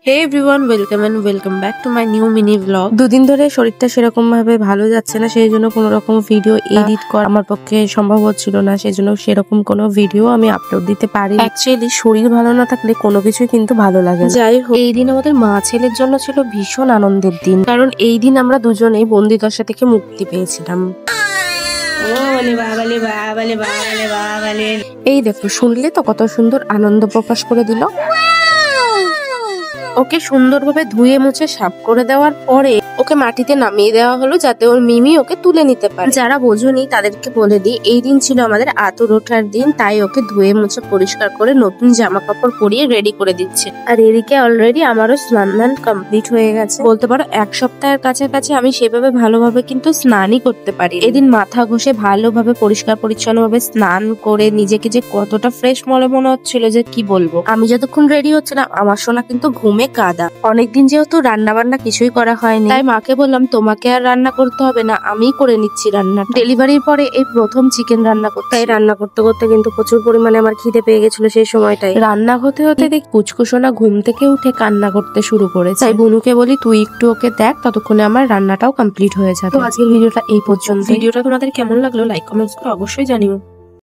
Hey everyone, welcome back to my new mini blog. দুদিন ধরে শরীরটা সেরকম ভাবে ভালো যাচ্ছে না, সেই জন্য কোনো রকম ভিডিও এডিট করা আমার পক্ষে সম্ভব হচ্ছিল না, সেই জন্য সেরকম কোনো ভিডিও আমি আপলোড দিতে পারি। অ্যাকচুয়ালি শরীর ভালো না থাকলে কোনো কিছু কিন্তু ভালো লাগে না। যাই হোক, এই দিন আমাদের মা ছেলের জন্য ছিল ভীষণ আনন্দের দিন, কারণ এই দিন আমরা দুজনেই বন্দিদশা থেকে মুক্তি পেয়েছিলাম। এই দেখো, শুনলে তো কত সুন্দর আনন্দ প্রকাশ করে দিল। ওকে সুন্দরভাবে ধুয়ে মুছে সাফ করে দেওয়ার পরে ওকে মাটিতে নামিয়ে দেওয়া হলো, যাতে ওর মিমি ওকে তুলে নিতে পারে। যারা বোঝেনি তাদেরকে বলে দিই, এই দিন ছিল আমাদের আতর ওঠার দিন, তাই ওকে ধুয়ে মুছে পরিষ্কার করে নতুন জামা কাপড় পরিয়ে রেডি করে দিচ্ছে। আর এদিকে অলরেডি আমারও স্নান কমপ্লিট হয়ে গেছে, বলতে পারো এক সপ্তাহের কাছাকাছি আমি সেভাবে ভালোভাবে কিন্তু স্নানই করতে পারি। এদিন মাথা ঘষে ভালোভাবে পরিষ্কার পরিচ্ছন্ন ভাবে স্নান করে নিজেকে যে কতটা ফ্রেশ মনে হচ্ছিল যে কি বলবো। আমি যতক্ষণ রেডি হচ্ছিলাম আমার সোনা কিন্তু ঘুমে কাদা। অনেকদিন যেহেতু রান্না বান্না কিছুই করা হয়নি, তাই মাকে বললাম তোমাকে আর রান্না করতে হবে না, আমিই করে নিচ্ছি রান্না। ডেলিভারির পরে এই প্রথম চিকেন রান্না করতে, তাই রান্না করতে করতে কিন্তু প্রচুর পরিমাণে আমার খিদে পেয়ে গেছিল। সেই সময়টাই রান্না হতে হতে দেখ কুচকুসোনা ঘুম থেকে উঠে কান্না করতে শুরু করেছে। তাই বুনুকে বলি তুই একটু ওকে দেখ, ততক্ষণে আমার রান্নাটাও কমপ্লিট হয়ে যাবে। তো আজকের ভিডিওটা এই পর্যন্ত। ভিডিওটা তোমাদের কেমন লাগলো লাইক কমেন্টস করে অবশ্যই জানিও।